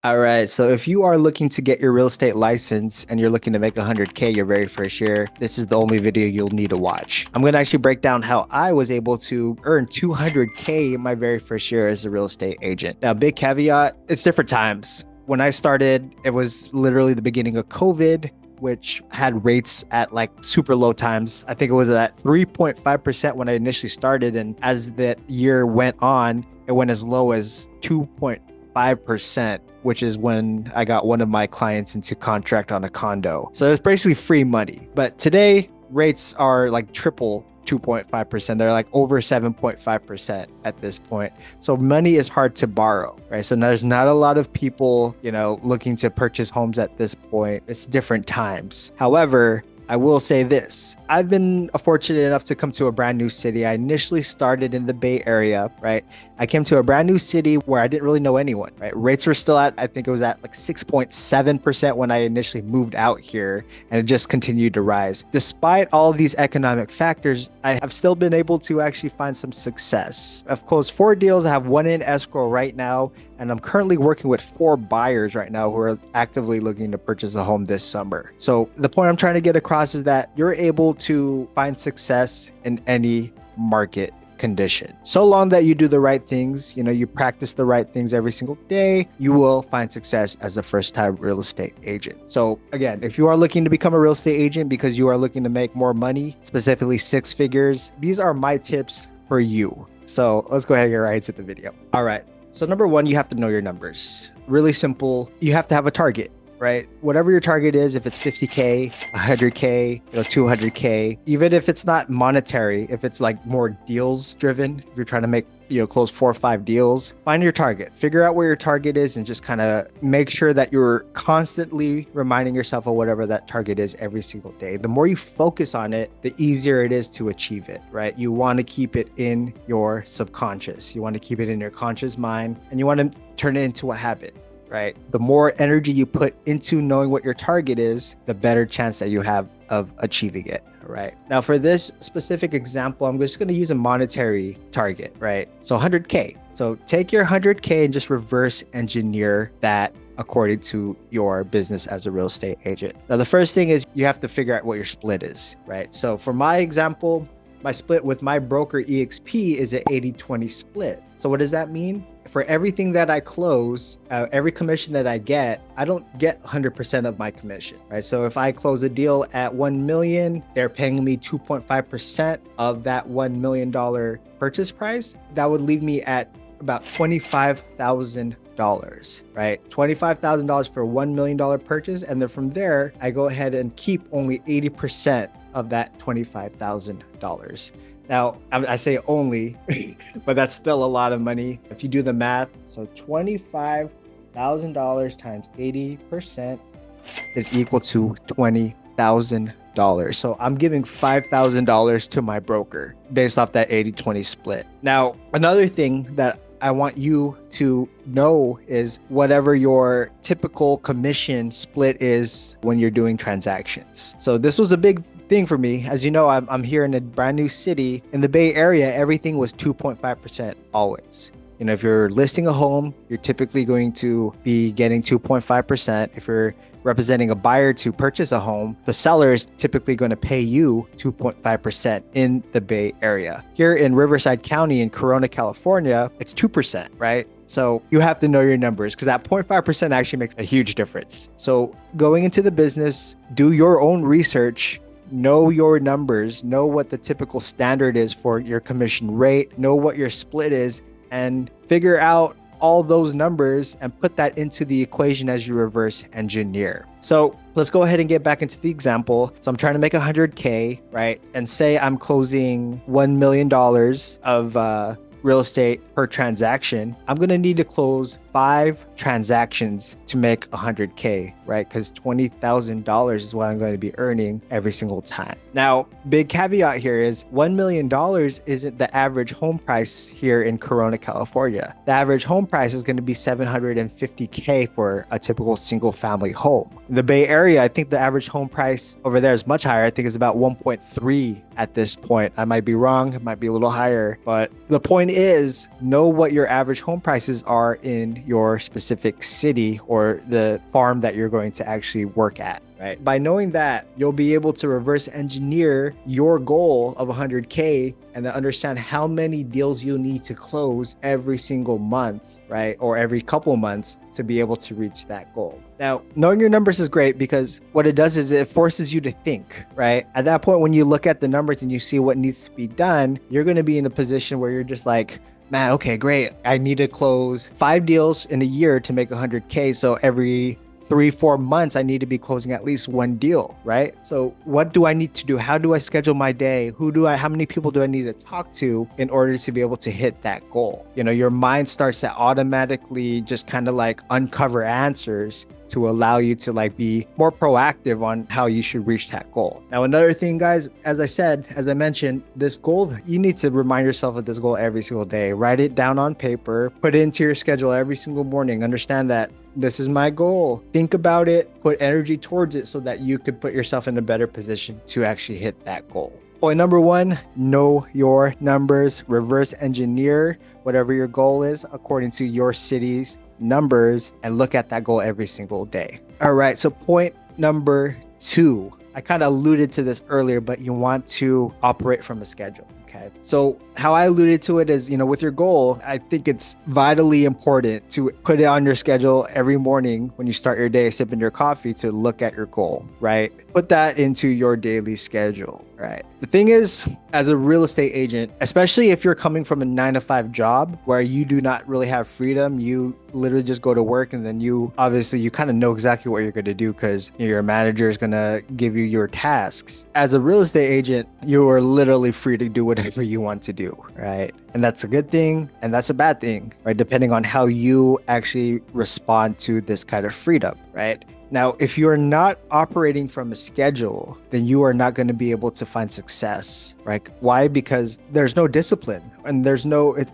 All right. So if you are looking to get your real estate license and you're looking to make 100K your very first year, this is the only video you'll need to watch. I'm going to actually break down how I was able to earn 200K my very first year as a real estate agent. Now, big caveat, it's different times. When I started, it was literally the beginning of COVID, which had rates at like super low times. I think it was at 3.5% when I initially started. And as the year went on, it went as low as 2.5%, which is when I got one of my clients into contract on a condo. So it's basically free money. But today, rates are like triple 2.5%. They're like over 7.5% at this point. So money is hard to borrow, right? So there's not a lot of people, looking to purchase homes at this point. It's different times. However, I will say this. I've been fortunate enough to come to a brand new city. I initially started in the Bay Area, right? I came to a brand new city where I didn't really know anyone, right? Rates were still at, I think it was at like 6.7% when I initially moved out here, and it just continued to rise. Despite all these economic factors, I have still been able to actually find some success. I've closed 4 deals. I have 1 in escrow right now, and I'm currently working with 4 buyers right now who are actively looking to purchase a home this summer. So the point I'm trying to get across is that you're able to find success in any market condition. So long that you do the right things, you practice the right things every single day, you will find success as a first-time real estate agent. So again, if you are looking to become a real estate agent because you are looking to make more money, specifically 6 figures, these are my tips for you. So let's go ahead and get right into the video. All right. So number 1, you have to know your numbers. Really simple. You have to have a target, right? Whatever your target is, if it's 50K, 100K, 200K, even if it's not monetary, if it's like more deals driven, if you're trying to make, close 4 or 5 deals, find your target, figure out where your target is, and just kind of make sure that you're constantly reminding yourself of whatever that target is every single day. The more you focus on it, the easier it is to achieve it, right? You want to keep it in your subconscious. You want to keep it in your conscious mind, and you want to turn it into a habit. Right? The more energy you put into knowing what your target is, the better chance that you have of achieving it. Right? Now, for this specific example, I'm just going to use a monetary target, right? So 100K. So take your 100K and just reverse engineer that according to your business as a real estate agent. Now, the first thing is you have to figure out what your split is, right? So for my example, my split with my broker EXP is an 80-20 split. So what does that mean? For everything that I close, every commission that I get, I don't get 100% of my commission, right? So if I close a deal at 1 million, they're paying me 2.5% of that $1 million purchase price. That would leave me at about $25,000, right? $25,000 for a $1 million purchase. And then from there, I go ahead and keep only 80% of that $25,000. Now, I say only, but that's still a lot of money. If you do the math, so $25,000 times 80% is equal to $20,000. So I'm giving $5,000 to my broker based off that 80-20 split. Now, another thing that I want you to know is whatever your typical commission split is when you're doing transactions. So this was a big thing for me. As you know, I'm here in a brand new city. In the Bay Area, everything was 2.5% always. If you're listing a home, you're typically going to be getting 2.5%. If you're representing a buyer to purchase a home, the seller is typically going to pay you 2.5% in the Bay Area. Here in Riverside County in Corona, California, it's 2%, right? So you have to know your numbers because that 0.5% actually makes a huge difference. So going into the business, do your own research. Know your numbers, know what the typical standard is for your commission rate, know what your split is, and figure out all those numbers and put that into the equation as you reverse engineer. So let's go ahead and get back into the example. So I'm trying to make 100K, right? And say I'm closing $1 million of real estate per transaction. I'm going to need to close 5 transactions to make 100K, right? Because $20,000 is what I'm going to be earning every single time. Now, big caveat here is $1 million isn't the average home price here in Corona, California. The average home price is going to be $750K for a typical single family home. In the Bay Area, I think the average home price over there is much higher. I think it's about 1.3 at this point. I might be wrong. It might be a little higher, but the point is know what your average home prices are in your specific city or the farm that you're going to actually work at. Right. By knowing that, you'll be able to reverse engineer your goal of 100K and then understand how many deals you need to close every single month, right? Or every couple months to be able to reach that goal. Now, knowing your numbers is great because what it does is it forces you to think, right? At that point, when you look at the numbers and you see what needs to be done, you're going to be in a position where you're just like, man, okay, great. I need to close 5 deals in a year to make 100K. So every 3-4 months, I need to be closing at least 1 deal, right? So what do I need to do? How do I schedule my day? How many people do I need to talk to in order to be able to hit that goal? You know, your mind starts to automatically just kind of like uncover answers to allow you to like be more proactive on how you should reach that goal. Now, another thing, guys, as I mentioned, this goal, you need to remind yourself of this goal every single day. Write it down on paper, put it into your schedule every single morning. Understand that this is my goal. Think about it, put energy towards it so that you could put yourself in a better position to actually hit that goal. Point number 1, know your numbers, reverse engineer whatever your goal is according to your city's numbers and look at that goal every single day. All right, so point number 2, I kind of alluded to this earlier, but you want to operate from a schedule. Okay. So how I alluded to it is, with your goal, I think it's vitally important to put it on your schedule every morning when you start your day, sipping your coffee to look at your goal, right? Put that into your daily schedule, right? The thing is, as a real estate agent, especially if you're coming from a 9-to-5 job where you do not really have freedom, you literally just go to work and then you kind of know exactly what you're going to do because your manager is going to give you your tasks. As a real estate agent, you are literally free to do whatever you want to do, right? And that's a good thing and that's a bad thing, right? Depending on how you actually respond to this kind of freedom, right? Now, if you're not operating from a schedule, then you are not going to be able to find success, right? Why? Because there's no discipline and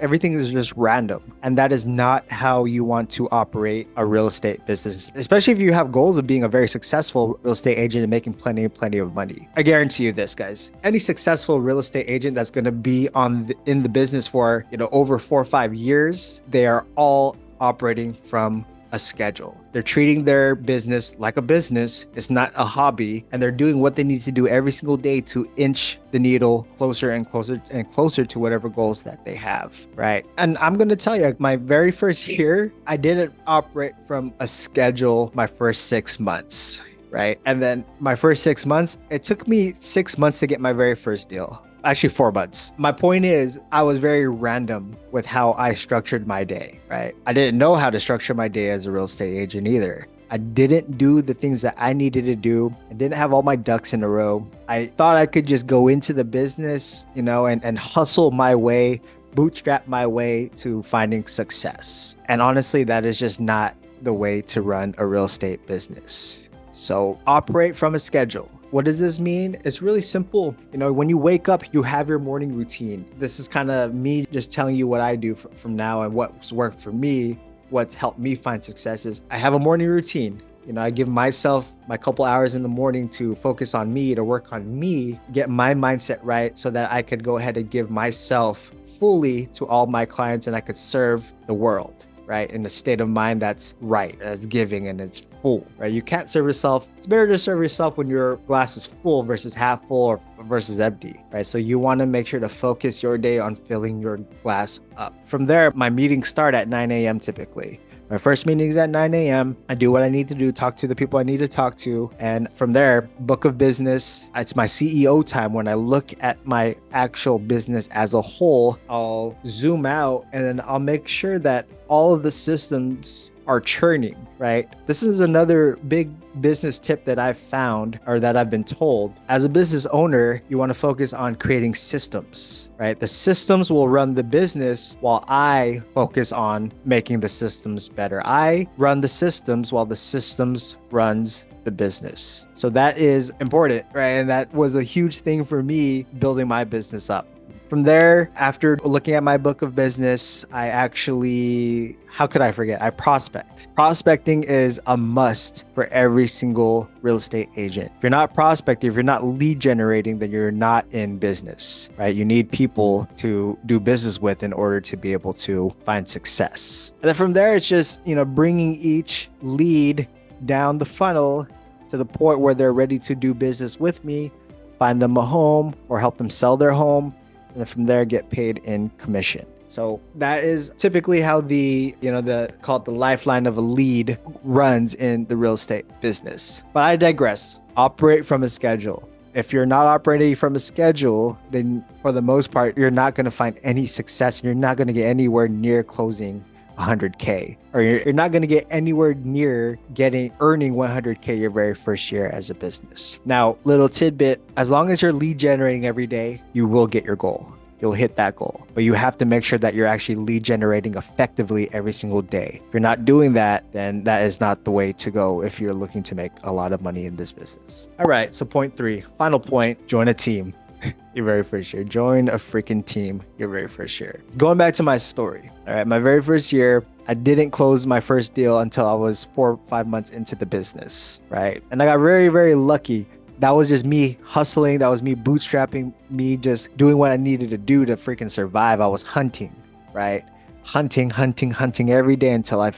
everything is just random. And that is not how you want to operate a real estate business, especially if you have goals of being a very successful real estate agent and making plenty of money. I guarantee you this, guys. Any successful real estate agent that's going to be in the business for, over 4 or 5 years, they are all operating from a schedule. They're treating their business like a business. It's not a hobby, and they're doing what they need to do every single day to inch the needle closer and closer and closer to whatever goals that they have, right? And I'm going to tell you, my very first year, I didn't operate from a schedule my first 6 months, right? And then my first 6 months, it took me 6 months to get my very first deal. Actually, 4 months. My point is, I was very random with how I structured my day, right? I didn't know how to structure my day as a real estate agent either. I didn't do the things that I needed to do. I didn't have all my ducks in a row. I thought I could just go into the business, and hustle my way, bootstrap my way to finding success. And honestly, that is just not the way to run a real estate business. So operate from a schedule. What does this mean? It's really simple. When you wake up, you have your morning routine. This is kind of me just telling you what I do from now and what's worked for me, what's helped me find successes. I have a morning routine. I give myself my couple hours in the morning to focus on me, to work on me, get my mindset right so that I could go ahead and give myself fully to all my clients and I could serve the world, right? In a state of mind that's right, that's giving and it's full, right? You can't serve yourself. It's better to serve yourself when your glass is full versus half full or versus empty, right? So you want to make sure to focus your day on filling your glass up. From there, my meetings start at 9 a.m. typically. My first meeting is at 9 a.m. I do what I need to do, talk to the people I need to talk to. And from there, book of business. It's my CEO time. When I look at my actual business as a whole, I'll zoom out and then I'll make sure that all of the systems are churning, right? This is another big business tip that I've found or that I've been told. As a business owner, you want to focus on creating systems, right? The systems will run the business while I focus on making the systems better. I run the systems while the systems runs the business. So that is important, right? And that was a huge thing for me building my business up. From there, after looking at my book of business, I actually, how could I forget? I prospect. Prospecting is a must for every single real estate agent. If you're not prospecting, if you're not lead generating, then you're not in business, right? You need people to do business with in order to be able to find success. And then from there, it's just, bringing each lead down the funnel to the point where they're ready to do business with me, find them a home or help them sell their home, and then from there get paid in commission. So that is typically how the called the lifeline of a lead runs in the real estate business. But I digress. Operate from a schedule. If you're not operating from a schedule, then for the most part, you're not going to find any success. And you're not going to get anywhere near closing 100K, or you're not going to get anywhere near earning 100K your very first year as a business. Now, little tidbit, as long as you're lead generating every day, you will get your goal. You'll hit that goal, but you have to make sure that you're actually lead generating effectively every single day. If you're not doing that, then that is not the way to go if you're looking to make a lot of money in this business. All right, so point 3, final point, join a team. Your very first year. Join a freaking team your very first year. Going back to my story. All right, my very first year, I didn't close my first deal until I was 4 or 5 months into the business, right? And I got very, very lucky. That was just me hustling. That was me bootstrapping, me just doing what I needed to do to freaking survive. I was hunting, right? Hunting every day until I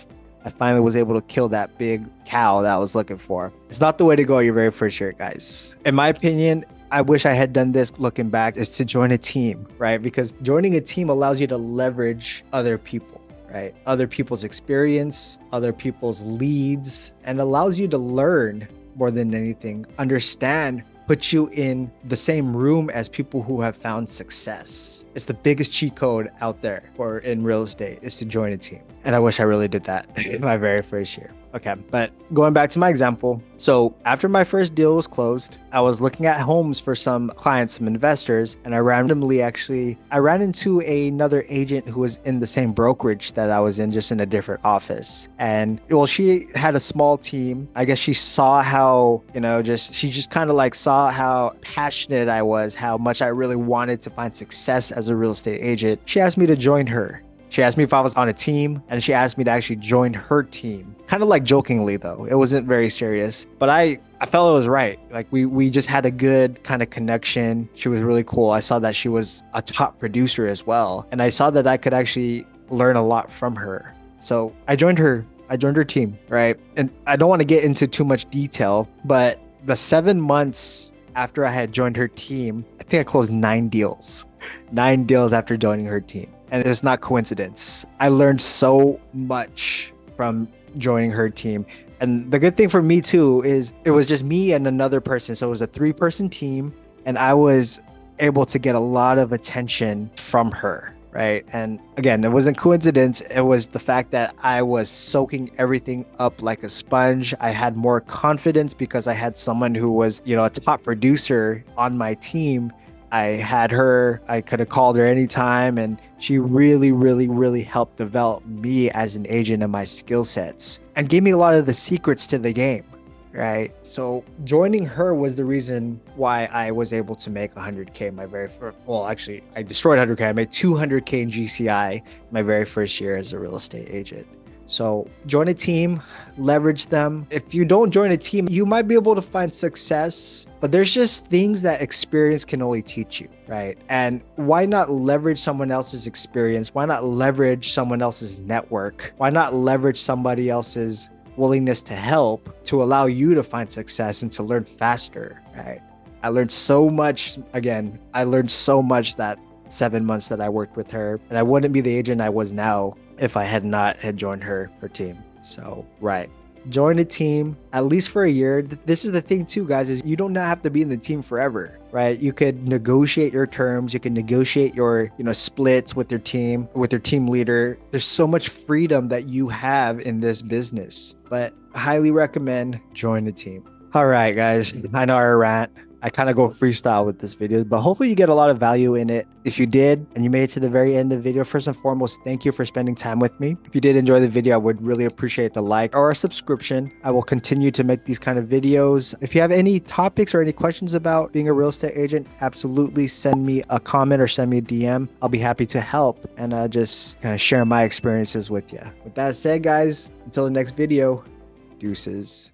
finally was able to kill that big cow that I was looking for. It's not the way to go your very first year, guys. In my opinion, I wish I had done this looking back, is to join a team, right? Because joining a team allows you to leverage other people, right? Other people's experience, other people's leads, and allows you to learn more than anything, understand, put you in the same room as people who have found success. It's the biggest cheat code out there for in real estate is to join a team. And I wish I really did that in my very first year. Okay, but going back to my example. So after my first deal was closed, I was looking at homes for some clients, some investors, and I ran into another agent who was in the same brokerage that I was in, just in a different office. And well, she had a small team. I guess she saw how, she just kind of like saw how passionate I was, how much I really wanted to find success as a real estate agent. She asked me to join her. She asked me if I was on a team, and she asked me to actually join her team. Kind of like jokingly though. It wasn't very serious, but I felt it was right. Like we just had a good kind of connection. She was really cool. I saw that she was a top producer as well. And I saw that I could actually learn a lot from her. So I joined her team, right? And I don't want to get into too much detail, but the 7 months after I had joined her team, I think I closed 9 deals. 9 deals after joining her team. And it's not coincidence. I learned so much from joining her team. And the good thing for me too is it was just me and another person. So it was a 3-person team, and I was able to get a lot of attention from her, right? And again, it wasn't coincidence. It was the fact that I was soaking everything up like a sponge. I had more confidence because I had someone who was, a top producer on my team. I had her, I could have called her anytime, and she really, really, really helped develop me as an agent and my skill sets and gave me a lot of the secrets to the game, right? So joining her was the reason why I was able to make 100K my very first, well, actually, I destroyed 100K. I made 200K in GCI my very first year as a real estate agent. So join a team, leverage them. If you don't join a team, you might be able to find success, but there's just things that experience can only teach you, right? And why not leverage someone else's experience? Why not leverage someone else's network? Why not leverage somebody else's willingness to help to allow you to find success and to learn faster, right? I learned so much. Again, I learned so much that 7 months that I worked with her, and I wouldn't be the agent I was now if I had not joined her team. So, right. Join a team at least for a year. This is the thing too, guys, is you don't have to be in the team forever, right? You could negotiate your terms. You can negotiate your, splits with your team leader. There's so much freedom that you have in this business, but I highly recommend join a team. All right, guys, I know our rant. I kind of go freestyle with this video, but hopefully you get a lot of value in it. If you did and you made it to the very end of the video, first and foremost, thank you for spending time with me. If you did enjoy the video, I would really appreciate the like or a subscription. I will continue to make these kind of videos. If you have any topics or any questions about being a real estate agent, absolutely send me a comment or send me a DM. I'll be happy to help and just kind of share my experiences with you. With that said, guys, until the next video, deuces.